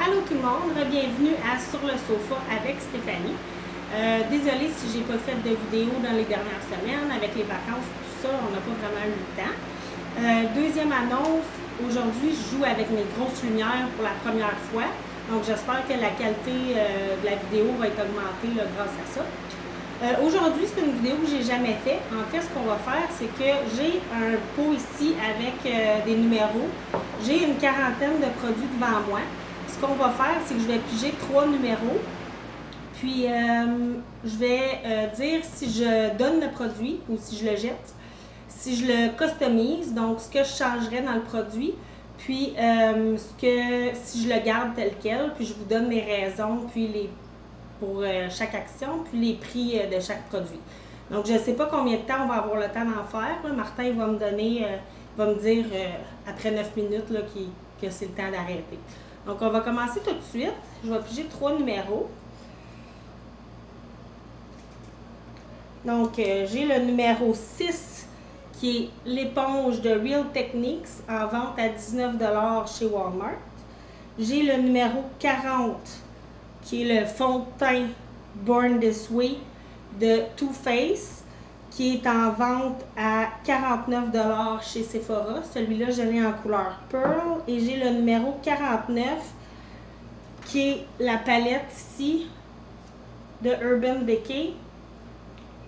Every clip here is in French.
Allô tout le monde, bienvenue à Sur le sofa avec Stéphanie. Désolée si j'ai pas fait de vidéo dans les dernières semaines, avec les vacances et tout ça, on n'a pas vraiment eu le temps. Deuxième annonce, aujourd'hui je joue avec mes grosses lumières pour la première fois, donc j'espère que la qualité de la vidéo va être augmentée là, grâce à ça. Aujourd'hui, c'est une vidéo que j'ai jamais fait. En fait, ce qu'on va faire, c'est que j'ai un pot ici avec des numéros. J'ai une quarantaine de produits devant moi. Ce qu'on va faire, c'est que je vais piger 3 numéros. Puis, je vais dire si je donne le produit ou si je le jette. Si je le customise, donc ce que je changerais dans le produit. Puis, si je le garde tel quel. Puis, je vous donne les raisons, puis pour chaque action, puis les prix de chaque produit. Donc, je ne sais pas combien de temps on va avoir le temps d'en faire. Là. Martin va me donner, va me dire après 9 minutes là, que c'est le temps d'arrêter. Donc, on va commencer tout de suite. Je vais piger 3 numéros. Donc, j'ai le numéro 6 qui est l'éponge de Real Techniques en vente à 19 $ chez Walmart. J'ai le numéro 40 qui est le fond de teint Born This Way de Too Faced, qui est en vente à 49 $ chez Sephora. Celui-là, je l'ai en couleur Pearl. Et j'ai le numéro 49, qui est la palette ici de Urban Decay.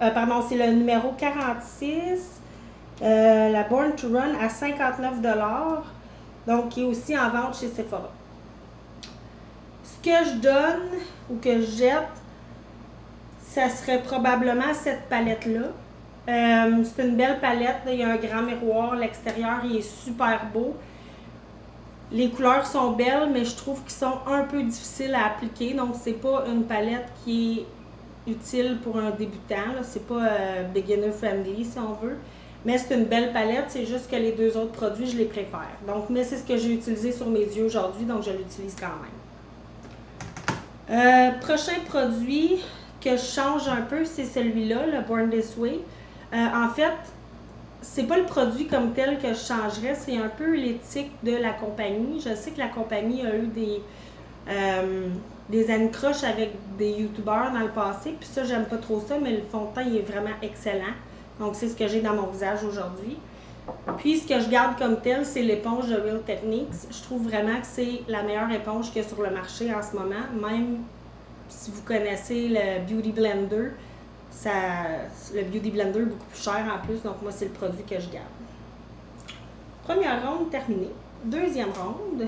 Pardon, c'est le numéro 46, la Born to Run à 59 $, donc qui est aussi en vente chez Sephora. Ce que je donne ou que je jette, ça serait probablement cette palette-là. C'est une belle palette, là, il y a un grand miroir, l'extérieur il est super beau. Les couleurs sont belles, mais je trouve qu'ils sont un peu difficiles à appliquer, donc c'est pas une palette qui est utile pour un débutant, c'est pas beginner friendly si on veut. Mais c'est une belle palette, c'est juste que les deux autres produits, je les préfère. Donc, mais c'est ce que j'ai utilisé sur mes yeux aujourd'hui, donc je l'utilise quand même. Prochain produit que je change un peu, c'est celui-là, le Born This Way. En fait, c'est pas le produit comme tel que je changerais, c'est un peu l'éthique de la compagnie. Je sais que la compagnie a eu des anicroches avec des youtubeurs dans le passé, puis ça, j'aime pas trop ça, mais le fond de teint il est vraiment excellent. Donc, c'est ce que j'ai dans mon visage aujourd'hui. Puis, ce que je garde comme tel, c'est l'éponge de Real Techniques. Je trouve vraiment que c'est la meilleure éponge qu'il y a sur le marché en ce moment. Même si vous connaissez le Beauty Blender, le Beauty Blender est beaucoup plus cher en plus. Donc, moi, c'est le produit que je garde. Première ronde terminée. Deuxième ronde.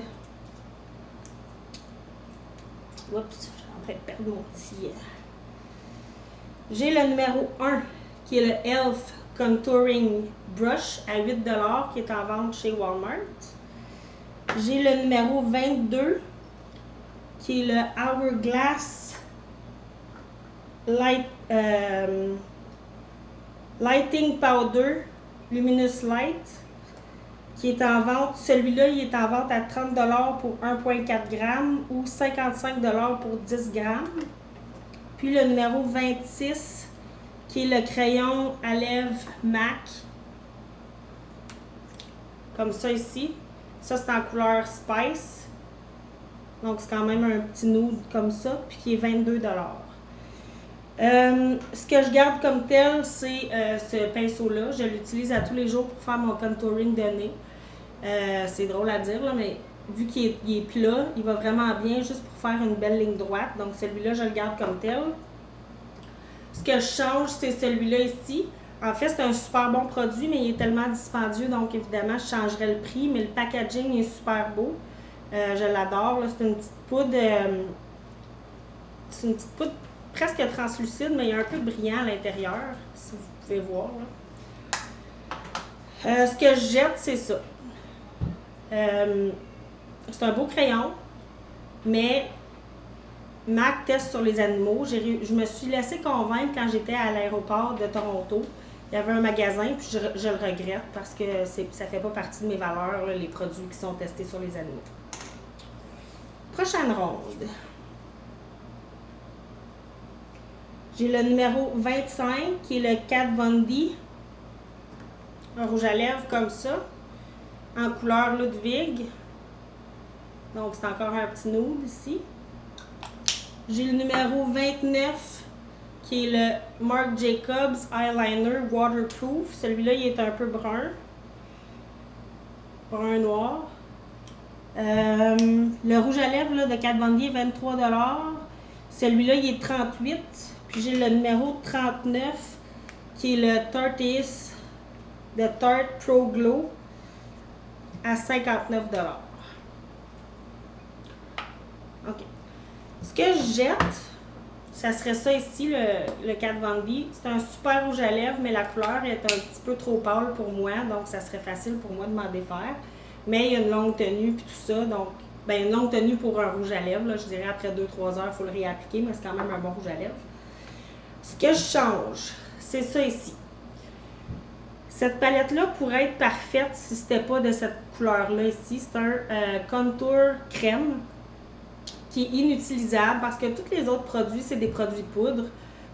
Oups, je suis en train de perdre mon petit... J'ai le numéro 1, qui est le Elf Contouring Brush à 8 $ qui est en vente chez Walmart. J'ai le numéro 22 qui est le Hourglass Lighting Powder Luminous Light qui est en vente. Celui-là, il est en vente à 30 $ pour 1,4 g ou 55 $ pour 10 g. Puis le numéro 26 qui est le crayon à lèvres MAC. Comme ça ici. Ça, c'est en couleur Spice. Donc, c'est quand même un petit nude comme ça. Puis qui est 22 $. Ce que je garde comme tel, c'est ce pinceau-là. Je l'utilise à tous les jours pour faire mon contouring de nez. C'est drôle à dire, là, mais vu qu'il est plat, il va vraiment bien juste pour faire une belle ligne droite. Donc, celui-là, je le garde comme tel. Ce que je change, c'est celui-là ici. En fait, c'est un super bon produit, mais il est tellement dispendieux, donc évidemment, je changerais le prix. Mais le packaging est super beau. Je l'adore. C'est une petite poudre. C'est une petite poudre presque translucide, mais il y a un peu de brillant à l'intérieur, si vous pouvez voir. Ce que je jette, c'est ça. C'est un beau crayon, mais MAC teste sur les animaux. Je me suis laissée convaincre quand j'étais à l'aéroport de Toronto. Il y avait un magasin, puis je le regrette parce que ça ne fait pas partie de mes valeurs, là, les produits qui sont testés sur les animaux. Prochaine ronde. J'ai le numéro 25 qui est le Kat Von D. Un rouge à lèvres comme ça, en couleur Ludwig. Donc, c'est encore un petit nude ici. J'ai le numéro 29, qui est le Marc Jacobs Eyeliner Waterproof. Celui-là, il est un peu brun. Brun noir. Le rouge à lèvres là, de Kat Von D est 23 $. Celui-là, il est 38. Puis j'ai le numéro 39, qui est le Tarte's de Tarte Pro Glow à 59 $. OK. Ce que je jette, ça serait ça ici, le Kat Von D. C'est un super rouge à lèvres, mais la couleur est un petit peu trop pâle pour moi, donc ça serait facile pour moi de m'en défaire. Mais il y a une longue tenue puis tout ça, donc une longue tenue pour un rouge à lèvres, là, je dirais après 2-3 heures, il faut le réappliquer, mais c'est quand même un bon rouge à lèvres. Ce que je change, c'est ça ici. Cette palette-là pourrait être parfaite si c'était pas de cette couleur-là ici. C'est un contour crème qui est inutilisable parce que tous les autres produits, c'est des produits poudre.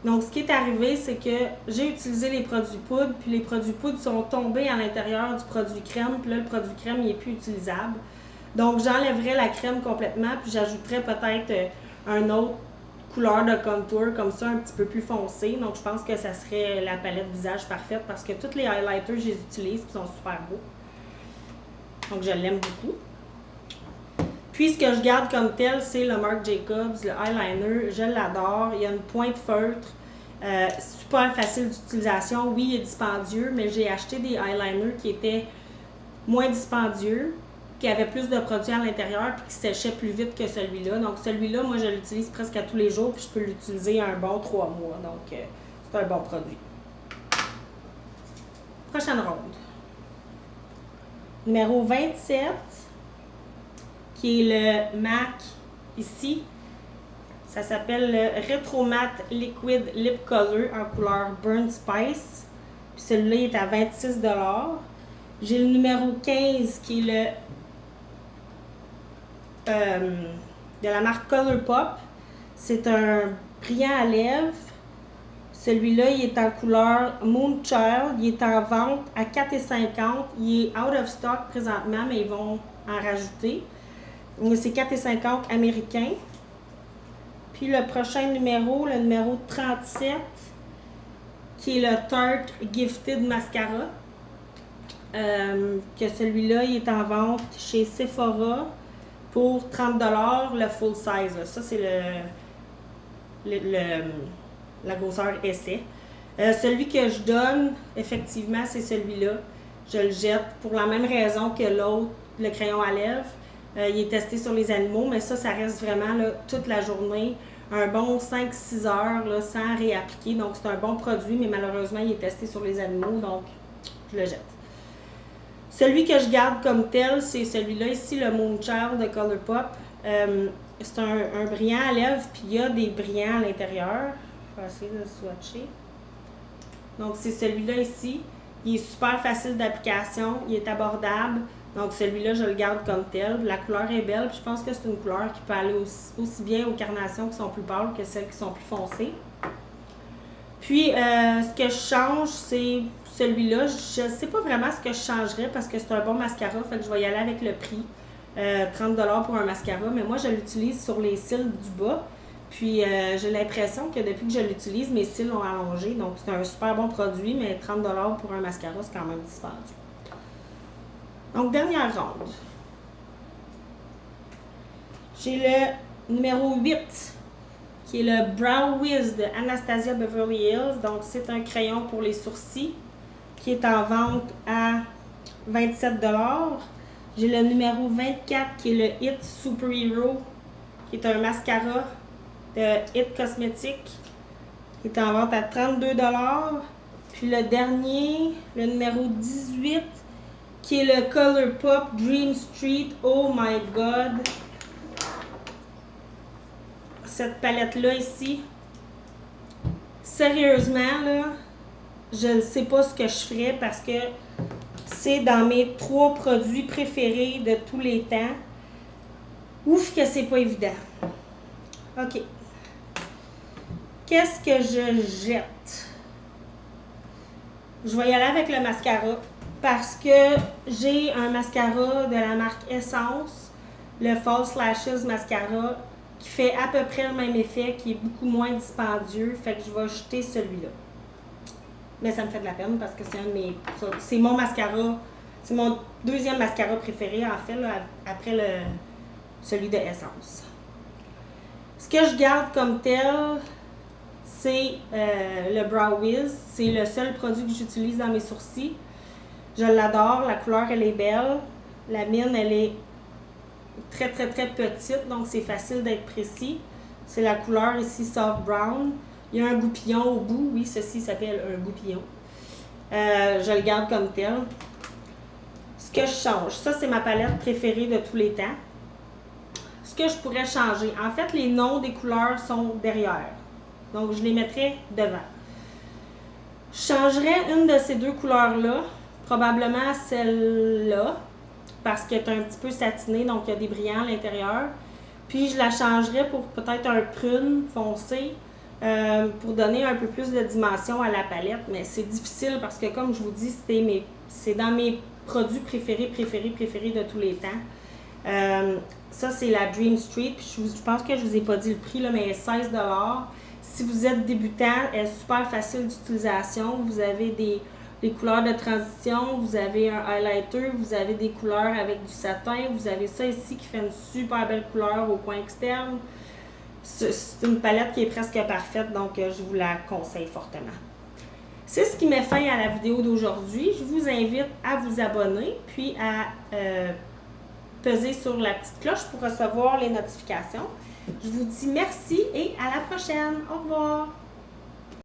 Donc, ce qui est arrivé, c'est que j'ai utilisé les produits poudre, puis les produits poudre sont tombés à l'intérieur du produit crème, puis là, le produit crème, il n'est plus utilisable. Donc, j'enlèverais la crème complètement, puis j'ajouterais peut-être un autre couleur de contour, comme ça, un petit peu plus foncé. Donc, je pense que ça serait la palette visage parfaite, parce que tous les highlighters, je les utilise, puis ils sont super beaux. Donc, je l'aime beaucoup. Puis, ce que je garde comme tel, c'est le Marc Jacobs, le eyeliner. Je l'adore. Il y a une pointe feutre. Super facile d'utilisation. Oui, il est dispendieux, mais j'ai acheté des eyeliners qui étaient moins dispendieux, qui avaient plus de produits à l'intérieur, puis qui séchaient plus vite que celui-là. Donc, celui-là, moi, je l'utilise presque à tous les jours, puis je peux l'utiliser un bon 3 mois. Donc, c'est un bon produit. Prochaine ronde. Numéro 27. Qui est le MAC ici. Ça s'appelle le Retro Matte Liquid Lip Color en couleur Burnt Spice. Puis celui-là il est à 26 $. J'ai le numéro 15 qui est le de la marque Colourpop. C'est un brillant à lèvres. Celui-là, il est en couleur Moonchild. Il est en vente à 4,50 $. Il est out of stock présentement, mais ils vont en rajouter. C'est 4,50 $ américain. Puis le prochain numéro, le numéro 37, qui est le Tarte Gifted Mascara. Que celui-là, il est en vente chez Sephora pour 30 $, le full size. Là. Ça, c'est la grosseur essai. Celui que je donne, effectivement, c'est celui-là. Je le jette pour la même raison que l'autre, le crayon à lèvres. Il est testé sur les animaux, mais ça reste vraiment là, toute la journée. Un bon 5-6 heures là, sans réappliquer. Donc, c'est un bon produit, mais malheureusement, il est testé sur les animaux, donc je le jette. Celui que je garde comme tel, c'est celui-là ici, le Moonchild de Colourpop. C'est un brillant à lèvres, puis il y a des brillants à l'intérieur. Je vais essayer de swatcher. Donc, c'est celui-là ici. Il est super facile d'application, il est abordable. Donc, celui-là, je le garde comme tel. La couleur est belle, puis je pense que c'est une couleur qui peut aller aussi bien aux carnations qui sont plus pâles que celles qui sont plus foncées. Puis, ce que je change, c'est celui-là. Je ne sais pas vraiment ce que je changerais parce que c'est un bon mascara, fait que je vais y aller avec le prix. 30 $ pour un mascara, mais moi, je l'utilise sur les cils du bas. Puis, j'ai l'impression que depuis que je l'utilise, mes cils ont allongé. Donc, c'est un super bon produit, mais 30 $ pour un mascara, c'est quand même dispendieux. Donc, dernière ronde. J'ai le numéro 8, qui est le Brow Wiz de Anastasia Beverly Hills. Donc, c'est un crayon pour les sourcils qui est en vente à 27 $. J'ai le numéro 24, qui est le Hit Super Hero, qui est un mascara de Hit Cosmetics, qui est en vente à 32 $. Puis le dernier, le numéro 18, qui est le Colourpop Dream Street. Oh my God! Cette palette-là ici, sérieusement, là, je ne sais pas ce que je ferais parce que c'est dans mes 3 produits préférés de tous les temps. Ouf que c'est pas évident. OK. Qu'est-ce que je jette? Je vais y aller avec le mascara parce que j'ai un mascara de la marque Essence le False Lashes Mascara qui fait à peu près le même effet, qui est beaucoup moins dispendieux. Fait que je vais jeter celui-là. Mais ça me fait de la peine parce que c'est mon mascara. C'est mon deuxième mascara préféré, en fait, là, après celui de Essence. Ce que je garde comme tel, c'est le Brow Wiz. C'est le seul produit que j'utilise dans mes sourcils. Je l'adore. La couleur, elle est belle. La mine, elle est très, très, très petite. Donc, c'est facile d'être précis. C'est la couleur ici, Soft Brown. Il y a un goupillon au bout. Oui, ceci s'appelle un goupillon. Je le garde comme tel. Ce que je change, ça, c'est ma palette préférée de tous les temps. Ce que je pourrais changer, en fait, les noms des couleurs sont derrière. Donc, je les mettrais devant. Je changerais une de ces deux couleurs-là, probablement celle-là, parce qu'elle est un petit peu satinée, donc il y a des brillants à l'intérieur. Puis, je la changerais pour peut-être un prune foncé, pour donner un peu plus de dimension à la palette. Mais c'est difficile parce que, comme je vous dis, c'est dans mes produits préférés de tous les temps. Ça, c'est la Dream Street. Puis je pense que je vous ai pas dit le prix, là, mais elle est 16 $. Si vous êtes débutant, elle est super facile d'utilisation. Vous avez des couleurs de transition, vous avez un highlighter, vous avez des couleurs avec du satin, vous avez ça ici qui fait une super belle couleur au coin externe. C'est une palette qui est presque parfaite, donc je vous la conseille fortement. C'est ce qui met fin à la vidéo d'aujourd'hui. Je vous invite à vous abonner, puis à peser sur la petite cloche pour recevoir les notifications. Je vous dis merci et à la prochaine. Au revoir!